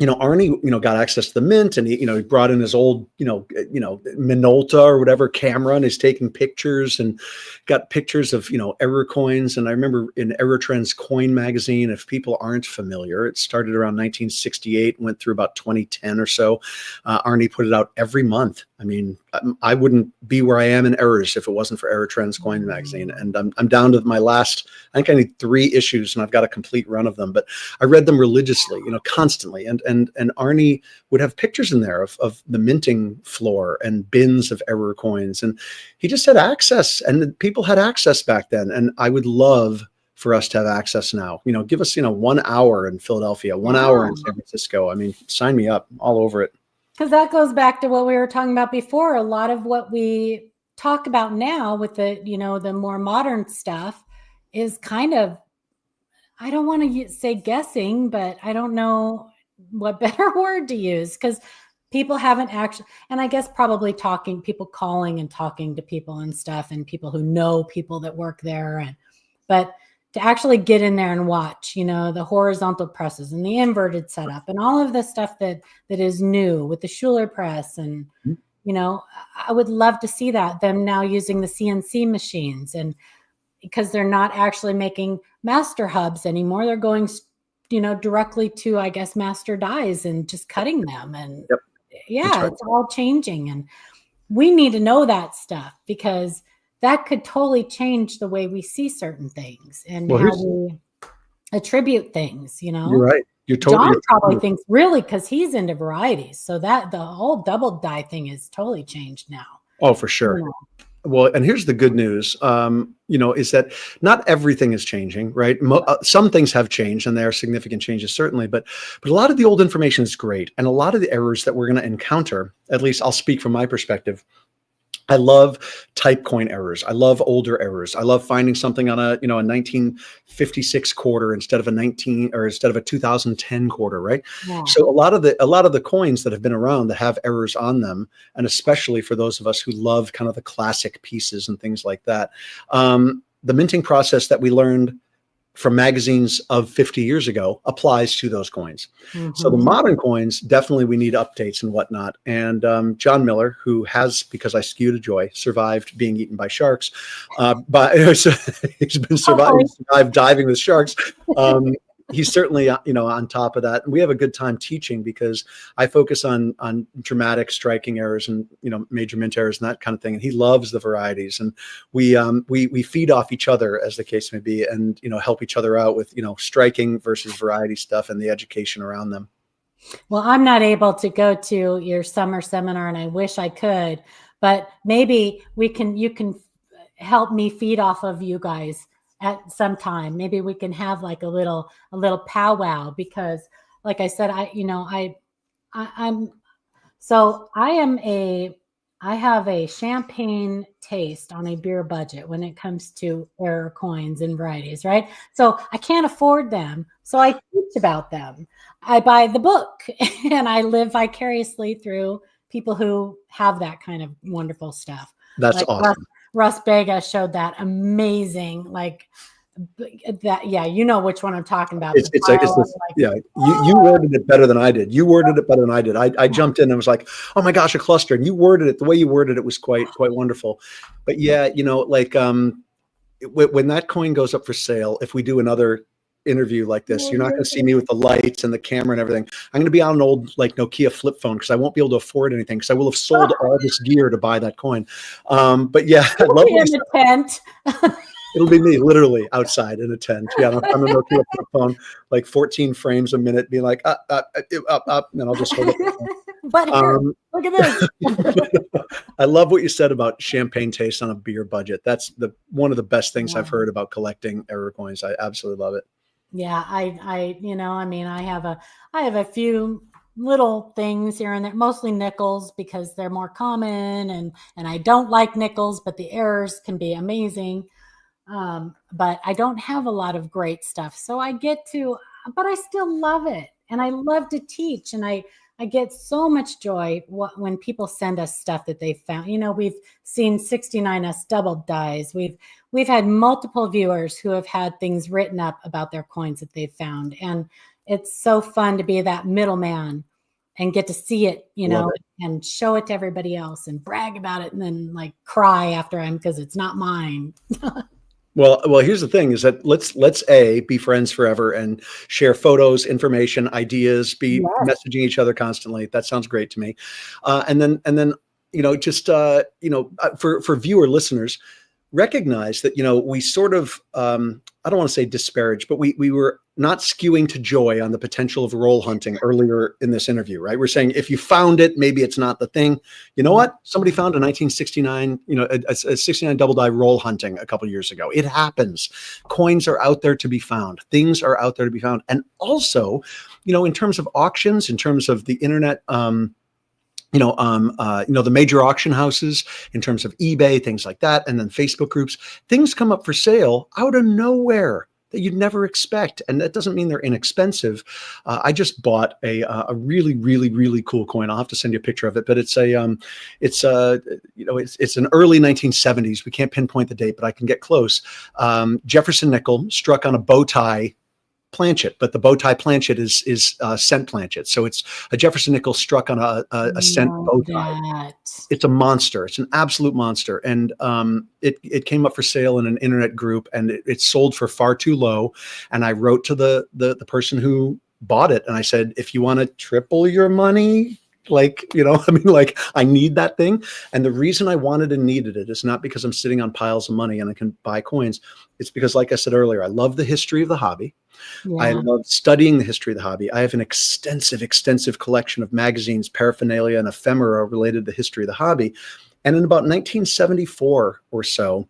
[SPEAKER 2] Arnie, got access to the mint, and he brought in his old, Minolta or whatever camera, and he's taking pictures and got pictures of, error coins. And I remember in Error Trends Coin magazine, if people aren't familiar, it started around 1968, went through about 2010 or so. Arnie put it out every month. I mean, I wouldn't be where I am in errors if it wasn't for Error Trends Coin magazine. And I'm down to my last, I think I need 3 issues, and I've got a complete run of them, but I read them religiously, constantly. And Arnie would have pictures in there of the minting floor and bins of error coins. And he just had access, and people had access back then. And I would love for us to have access now. Give us, 1 hour in Philadelphia, 1 hour in San Francisco. I mean, sign me up, all over it.
[SPEAKER 1] Because that goes back to what we were talking about before. A lot of what we talk about now with the, the more modern stuff is kind of, I don't want to say guessing, but I don't know what better word to use, because people haven't actually, and I guess probably people calling and talking to people and stuff, and people who know people that work there. But to actually get in there and watch, the horizontal presses and the inverted setup and all of the stuff that is new with the Schuler press. And, I would love to see them now using the CNC machines, and because they're not actually making master hubs anymore. They're going, directly to, I guess, master dies and just cutting them. And right. It's all changing. And we need to know that stuff, because that could totally change the way we see certain things and how we attribute things,
[SPEAKER 2] You're right. You're totally.
[SPEAKER 1] John probably thinks, really, because he's into varieties. So that the whole double die thing is totally changed now.
[SPEAKER 2] Oh, for sure. Well, and here's the good news, is that not everything is changing, right? Some things have changed, and there are significant changes, certainly, but a lot of the old information is great. And a lot of the errors that we're going to encounter, at least I'll speak from my perspective, I love type coin errors. I love older errors. I love finding something on a 1956 quarter instead of a 2010 quarter, right? Yeah. So a lot of the coins that have been around that have errors on them, and especially for those of us who love kind of the classic pieces and things like that, the minting process that we learned from magazines of 50 years ago applies to those coins. So the modern coins, definitely we need updates and whatnot. And John Miller, who has, because I skew to joy, survived being eaten by sharks, he's been survived diving with sharks. He's certainly, on top of that. And we have a good time teaching because I focus on dramatic striking errors and, major mint errors and that kind of thing. And he loves the varieties, and we feed off each other, as the case may be, and, help each other out with, striking versus variety stuff and the education around them.
[SPEAKER 1] Well, I'm not able to go to your summer seminar, and I wish I could, but maybe you can help me feed off of you guys at some time. Maybe we can have like a little powwow, because like I said, I have a champagne taste on a beer budget when it comes to error coins and varieties, right? So I can't afford them. So I teach about them. I buy the book and I live vicariously through people who have that kind of wonderful stuff.
[SPEAKER 2] That's awesome.
[SPEAKER 1] Russ Bega showed that amazing, like that. Yeah, you know which one I'm talking about.
[SPEAKER 2] You worded it better than I did. I jumped in and was like, oh my gosh, a cluster. And you worded it the way you worded it was quite wonderful. But yeah, when that coin goes up for sale, if we do another interview like this, you're not going to see me with the lights and the camera and everything. I'm going to be on an old Nokia flip phone because I won't be able to afford anything, because I will have sold all this gear to buy that coin. But yeah, I love
[SPEAKER 1] in the tent.
[SPEAKER 2] It'll be me literally outside in a tent. Yeah, I'm a Nokia flip phone, like 14 frames a minute, being like up, and then I'll just hold it.
[SPEAKER 1] But here, look at this.
[SPEAKER 2] I love what you said about champagne taste on a beer budget. That's one of the best things I've heard about collecting error coins. I absolutely love it.
[SPEAKER 1] Yeah, I have a few little things here and there, mostly nickels because they're more common, and I don't like nickels, but the errors can be amazing. But I don't have a lot of great stuff. So but I still love it. And I love to teach, and I get so much joy when people send us stuff that they found. We've seen 69S double dies. We've had multiple viewers who have had things written up about their coins that they've found. And it's so fun to be that middleman and get to see it, and show it to everybody else and brag about it, and then like cry after because it's not mine.
[SPEAKER 2] Well, here's the thing: is that let's be friends forever and share photos, information, ideas, be messaging each other constantly. That sounds great to me. And then for viewer listeners, recognize that we sort of I don't want to say disparage, but we were not skewing to joy on the potential of roll hunting earlier in this interview, right? We're saying if you found it, maybe it's not the thing. You know what? Somebody found a 1969, a 69 double die roll hunting a couple of years ago. It happens. Coins are out there to be found. Things are out there to be found. And also, in terms of auctions, in terms of the internet, the major auction houses, in terms of eBay, things like that, and then Facebook groups, things come up for sale out of nowhere that you'd never expect. And that doesn't mean they're inexpensive. I just bought a really, really, really cool coin. I'll have to send you a picture of it, but it's an early 1970s. We can't pinpoint the date, but I can get close. Jefferson nickel struck on a bow tie planchet, but the bow tie planchet is cent planchet. So it's a Jefferson nickel struck on a cent bow tie. It's a monster. It's an absolute monster. And it came up for sale in an internet group, and it sold for far too low. And I wrote to the person who bought it, and I said, if you want to triple your money, I need that thing. And the reason I wanted and needed it is not because I'm sitting on piles of money and I can buy coins. It's because, like I said earlier, I love the history of the hobby. Yeah. I love studying the history of the hobby. I have an extensive collection of magazines, paraphernalia, and ephemera related to the history of the hobby. And in about 1974 or so,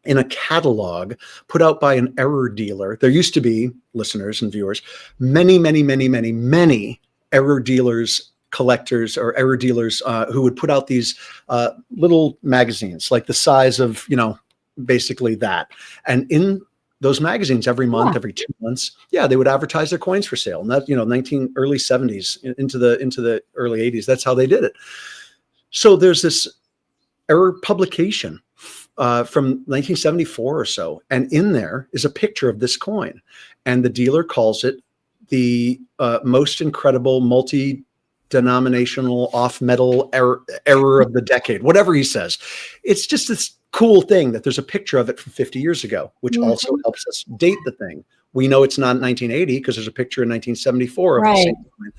[SPEAKER 2] in a catalog put out by an error dealer, there used to be, listeners and viewers, many error dealers, collectors or error dealers who would put out these little magazines, like the size of, basically that. And in those magazines, every month, every 2 months, they would advertise their coins for sale. And that, early 70s into the early 80s, that's how they did it. So there's this error publication from 1974 or so. And in there is a picture of this coin. And the dealer calls it the most incredible multi-denominational off-metal error of the decade, whatever he says. It's just this cool thing that there's a picture of it from 50 years ago, which also helps us date the thing. We know it's not 1980 because there's a picture in 1974 of the same coin.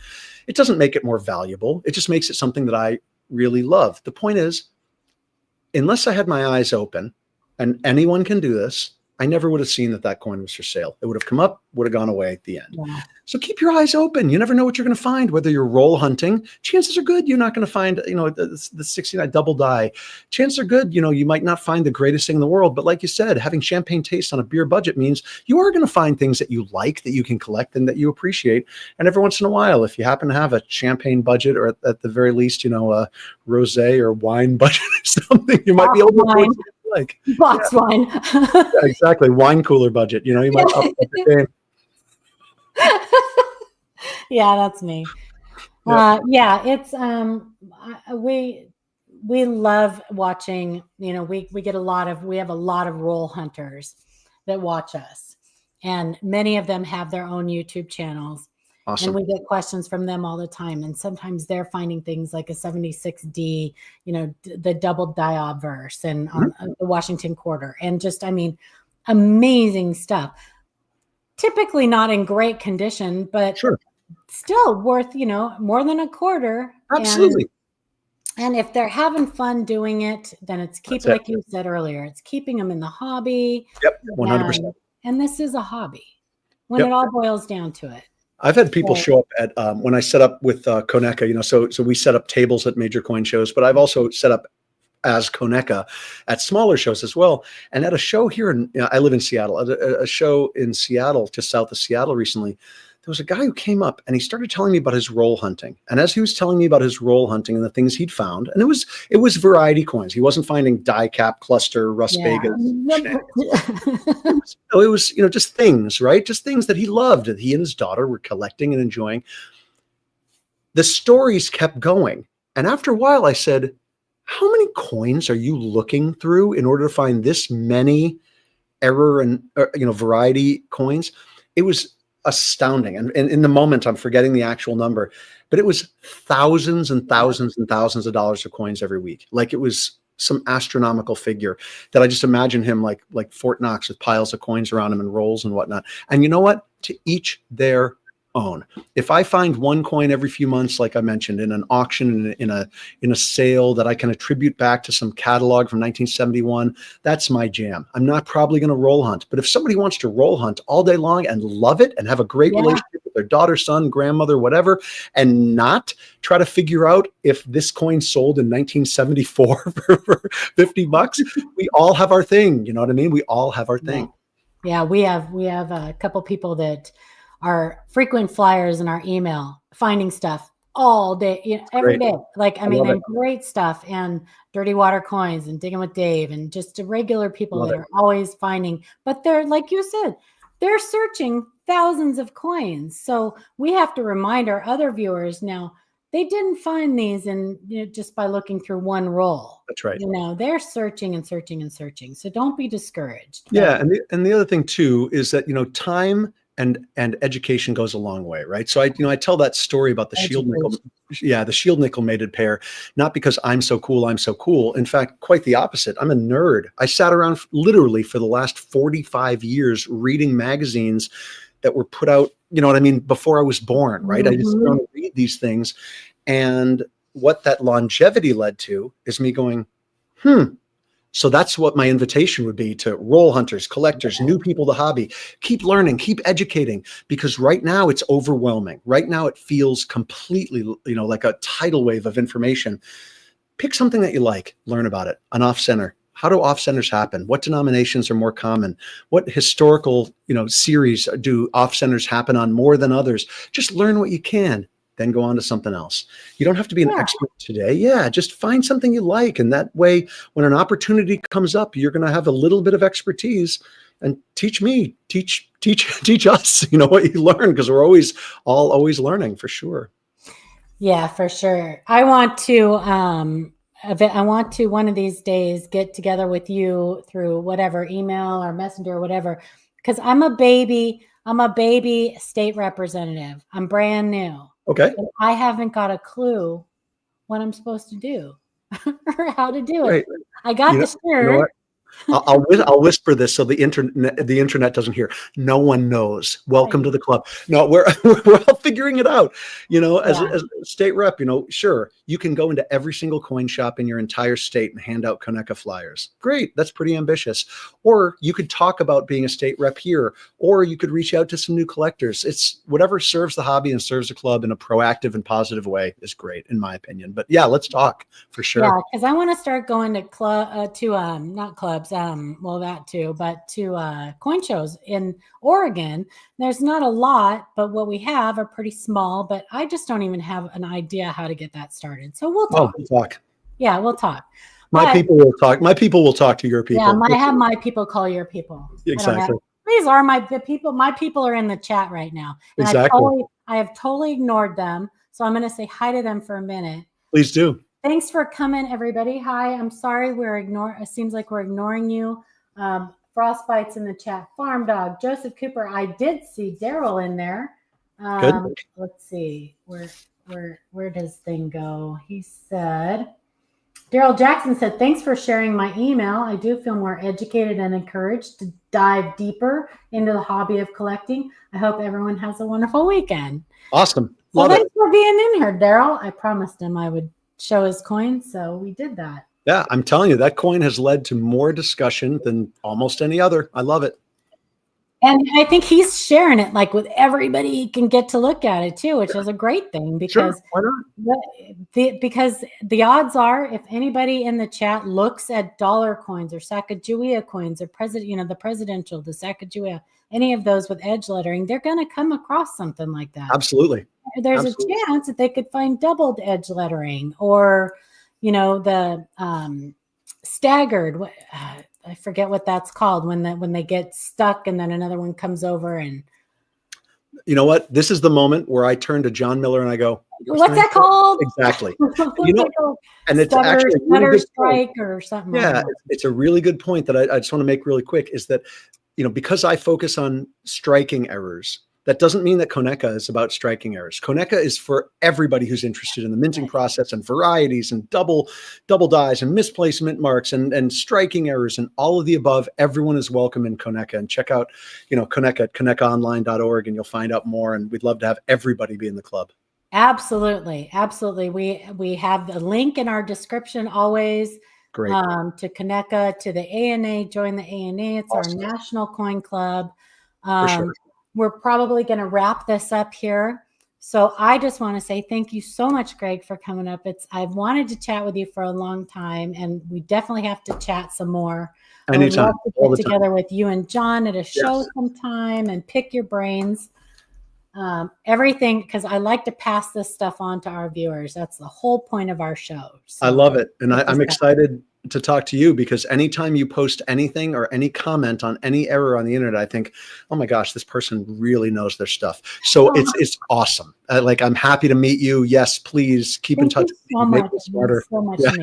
[SPEAKER 2] It doesn't make it more valuable. It just makes it something that I really love. The point is, unless I had my eyes open, and anyone can do this, I never would have seen that that coin was for sale. It would have come up, would have gone away at the end. Yeah. So keep your eyes open. You never know what you're going to find. Whether you're roll hunting, chances are good you're not going to find, the 69 double die. Chances are good, you might not find the greatest thing in the world. But like you said, having champagne taste on a beer budget means you are going to find things that you like, that you can collect, and that you appreciate. And every once in a while, if you happen to have a champagne budget, or at the very least, a rosé or wine budget or something, you might be able to afford something like box wine. Yeah, exactly. Wine cooler budget. You might up the game.
[SPEAKER 1] Yeah, that's me. It's we love watching. We have a lot of roll hunters that watch us, and many of them have their own YouTube channels. Awesome. And we get questions from them all the time. And sometimes they're finding things like a 76D, the double die obverse and the Washington quarter. And just, amazing stuff. Typically not in great condition, but still worth, more than a quarter.
[SPEAKER 2] Absolutely.
[SPEAKER 1] And if they're having fun doing it, then it's like you said earlier, it's keeping them in the hobby.
[SPEAKER 2] Yep, 100%.
[SPEAKER 1] And this is a hobby when it all boils down to it.
[SPEAKER 2] I've had people show up at when I set up with CONECA, so we set up tables at major coin shows, but I've also set up as CONECA at smaller shows as well. And at a show here I live in Seattle, at a show in Seattle, just south of Seattle recently, there was a guy who came up and he started telling me about his roll hunting. And as he was telling me about his roll hunting and the things he'd found, and it was variety coins. He wasn't finding die cap, cluster, Rust Vegas. It was just things, right? Just things that he loved, that he and his daughter were collecting and enjoying. The stories kept going. And after a while I said, how many coins are you looking through in order to find this many error and variety coins? It was astounding. And in the moment, I'm forgetting the actual number, but it was thousands and thousands and thousands of dollars of coins every week. Like it was some astronomical figure that I just imagine him like Fort Knox with piles of coins around him and rolls and whatnot. And you know what? To each their own. If I find one coin every few months, like I mentioned, in an auction, in a sale that I can attribute back to some catalog from 1971, that's my jam. I'm not probably going to roll hunt, but if somebody wants to roll hunt all day long and love it and have a great relationship with their daughter, son, grandmother, whatever, and not try to figure out if this coin sold in 1974 for $50, we all have our thing. You know what I mean? We all have our thing.
[SPEAKER 1] Yeah, we have a couple people that are frequent flyers in our email, finding stuff all day, every day. And great stuff, and dirty water coins and digging with Dave, and just regular people that are always finding, but they're, like you said, they're searching thousands of coins. So we have to remind our other viewers now, they didn't find these just by looking through one roll.
[SPEAKER 2] That's right.
[SPEAKER 1] They're searching and searching and searching. So don't be discouraged.
[SPEAKER 2] Yeah. And the other thing too, is that, time and education goes a long way, right? So I tell that story about the shield nickel. Yeah, the shield nickel mated pair, not because I'm so cool. In fact, quite the opposite. I'm a nerd. I sat around literally for the last 45 years reading magazines that were put out, before I was born, right? I just don't read these things. And what that longevity led to is me going, So that's what my invitation would be to roll hunters, collectors, new people to hobby. Keep learning, keep educating, because right now it's overwhelming. Right now it feels completely, like a tidal wave of information. Pick something that you like, learn about it. An off-center. How do off-centers happen? What denominations are more common? What historical, series do off-centers happen on more than others? Just learn what you can. Then go on to something else. You don't have to be an expert today. Yeah, just find something you like. And that way, when an opportunity comes up, you're going to have a little bit of expertise, and teach us, what you learn, because we're always learning, for sure.
[SPEAKER 1] Yeah, for sure. I want to I want to one of these days get together with you through whatever email or messenger or whatever, because I'm a baby state representative. I'm brand new.
[SPEAKER 2] Okay.
[SPEAKER 1] And I haven't got a clue what I'm supposed to do or how to do it.
[SPEAKER 2] Right.
[SPEAKER 1] I got the shirt.
[SPEAKER 2] You know what? I'll whisper this so the internet doesn't hear. No one knows. Welcome to the club. No, we're all figuring it out. As a state rep, sure, you can go into every single coin shop in your entire state and hand out CONECA flyers. Great, that's pretty ambitious. Or you could talk about being a state rep here, or you could reach out to some new collectors. It's whatever serves the hobby and serves the club in a proactive and positive way is great, in my opinion. But yeah, let's talk for sure.
[SPEAKER 1] Yeah, because I want to start going to not clubs. Well, that too, but to coin shows in Oregon. There's not a lot, but what we have are pretty small, but I just don't even have an idea how to get that started. So we'll talk.
[SPEAKER 2] We'll talk.
[SPEAKER 1] Yeah, we'll talk.
[SPEAKER 2] People will talk. My people will talk to your people.
[SPEAKER 1] Yeah, have my people call your people.
[SPEAKER 2] Exactly.
[SPEAKER 1] These are the people. My people are in the chat right now. And
[SPEAKER 2] exactly.
[SPEAKER 1] I have totally ignored them. So I'm going to say hi to them for a minute.
[SPEAKER 2] Please do.
[SPEAKER 1] Thanks for coming, everybody. Hi, I'm sorry it seems like we're ignoring you. Frostbite's in the chat. Farm Dog, Joseph Cooper. I did see Daryl in there.
[SPEAKER 2] Good.
[SPEAKER 1] Let's see. Where does thing go? He said, Daryl Jackson said, thanks for sharing my email. I do feel more educated and encouraged to dive deeper into the hobby of collecting. I hope everyone has a wonderful weekend.
[SPEAKER 2] Awesome.
[SPEAKER 1] Well, thanks for being in here, Daryl. I promised him I would show his coin, so we did that.
[SPEAKER 2] Yeah, I'm telling you, that coin has led to more discussion than almost any other. I love it.
[SPEAKER 1] And I think he's sharing it like with everybody he can get to look at it too, which is a great thing because
[SPEAKER 2] why not?
[SPEAKER 1] Because the odds are if anybody in the chat looks at dollar coins or Sacagawea coins or the presidential, the Sacagawea, any of those with edge lettering, they're going to come across something like that.
[SPEAKER 2] Absolutely.
[SPEAKER 1] There's a chance that they could find doubled edge lettering or, the staggered. I forget what that's called when they get stuck and then another one comes over and.
[SPEAKER 2] You know what? This is the moment where I turn to John Miller and I go,
[SPEAKER 1] "What's that called?"
[SPEAKER 2] Exactly. And it's actually a really good
[SPEAKER 1] strike or something.
[SPEAKER 2] Yeah,
[SPEAKER 1] like
[SPEAKER 2] it's a really good point that I just want to make really quick. Is that because I focus on striking errors. That doesn't mean that CONECA is about striking errors. CONECA is for everybody who's interested in the minting process and varieties and double dies and misplacement marks and striking errors and all of the above. Everyone is welcome in CONECA, and check out, CONECA at conecaonline.org and you'll find out more. And we'd love to have everybody be in the club.
[SPEAKER 1] Absolutely. Absolutely. We have the link in our description always.
[SPEAKER 2] Great.
[SPEAKER 1] To CONECA, to the ANA, join the ANA. It's awesome. Our national coin club.
[SPEAKER 2] For sure.
[SPEAKER 1] We're probably going to wrap this up here. So I just want to say thank you so much, Greg, for coming up. I've wanted to chat with you for a long time, and we definitely have to chat some more.
[SPEAKER 2] Anytime.
[SPEAKER 1] I would love to get together with you and John at a show sometime and pick your brains. Everything, because I like to pass this stuff on to our viewers. That's the whole point of our show. So
[SPEAKER 2] I love it. And I'm excited to talk to you because anytime you post anything or any comment on any error on the internet, I think, oh my gosh, this person really knows their stuff. So it's awesome. I'm happy to meet you. Yes, please keep in touch.
[SPEAKER 1] So
[SPEAKER 2] make
[SPEAKER 1] much.
[SPEAKER 2] me smarter.
[SPEAKER 1] So much.
[SPEAKER 2] Yeah,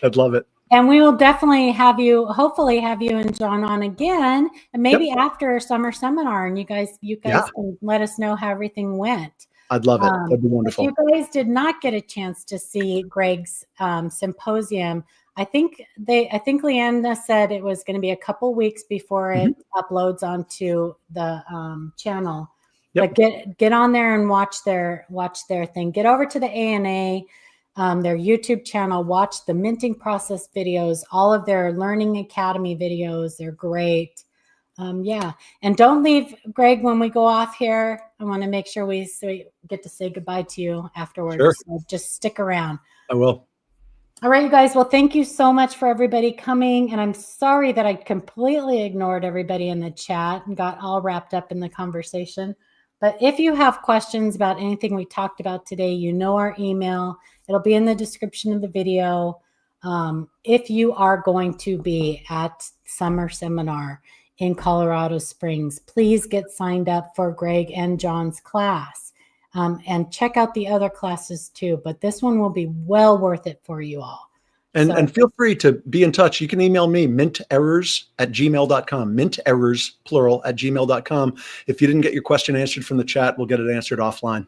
[SPEAKER 2] I'd love it.
[SPEAKER 1] And we will definitely hopefully have you and John on again, and maybe after summer seminar, and you guys can let us know how everything went.
[SPEAKER 2] I'd love it. That'd be wonderful.
[SPEAKER 1] If you guys did not get a chance to see Greg's symposium, I think Leanna said it was going to be a couple weeks before it uploads onto the channel. But get on there and watch their thing. Get over to the ANA. Their YouTube channel, watch the minting process videos, all of their Learning Academy videos. They're great. And don't leave, Greg, when we go off here. I want to make sure we get to say goodbye to you afterwards.
[SPEAKER 2] Sure.
[SPEAKER 1] So just stick around.
[SPEAKER 2] I will.
[SPEAKER 1] All right, you guys. Well, thank you so much for everybody coming. And I'm sorry that I completely ignored everybody in the chat and got all wrapped up in the conversation. But if you have questions about anything we talked about today, our email. It'll be in the description of the video. If you are going to be at summer seminar in Colorado Springs, please get signed up for Greg and John's class and check out the other classes too. But this one will be well worth it for you all.
[SPEAKER 2] And feel free to be in touch. You can email me, minterrors@gmail.com, minterrors, plural, @gmail.com. If you didn't get your question answered from the chat, we'll get it answered offline.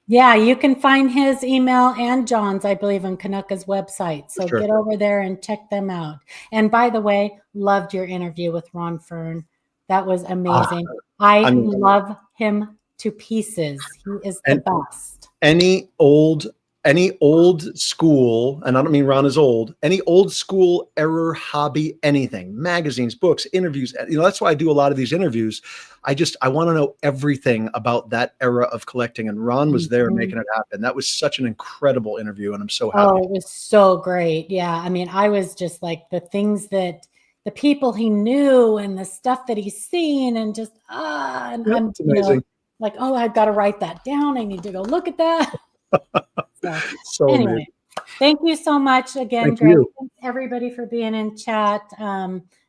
[SPEAKER 1] Yeah, you can find his email and John's, I believe, on CONECA's website. So
[SPEAKER 2] Sure.
[SPEAKER 1] get over there and check them out. And by the way, loved your interview with Ron Fern. That was amazing. I love him to pieces. He is the best.
[SPEAKER 2] Any old school, and I don't mean Ron is old, any old school error hobby, anything, magazines, books, interviews, that's why I do a lot of these interviews. I want to know everything about that era of collecting, and Ron was there making it happen. That was such an incredible interview, and I'm so happy.
[SPEAKER 1] Oh, it was so great. Yeah. I mean, I was just like the things that the people he knew and the stuff that he's seen, and just, and
[SPEAKER 2] Yep,
[SPEAKER 1] I'm, like, oh, I've got to write that down. I need to go look at that. So anyway, amazing. Thank you so much again, Greg. Thanks everybody for being in chat.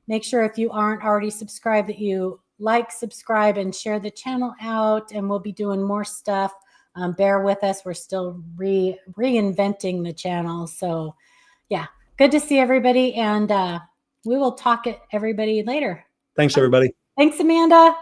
[SPEAKER 1] Make sure if you aren't already subscribed that you like, subscribe, and share the channel out, and we'll be doing more stuff. Bear with us. We're still reinventing the channel. So yeah, good to see everybody, and we will talk at everybody later.
[SPEAKER 2] Thanks, everybody.
[SPEAKER 1] Thanks, Amanda.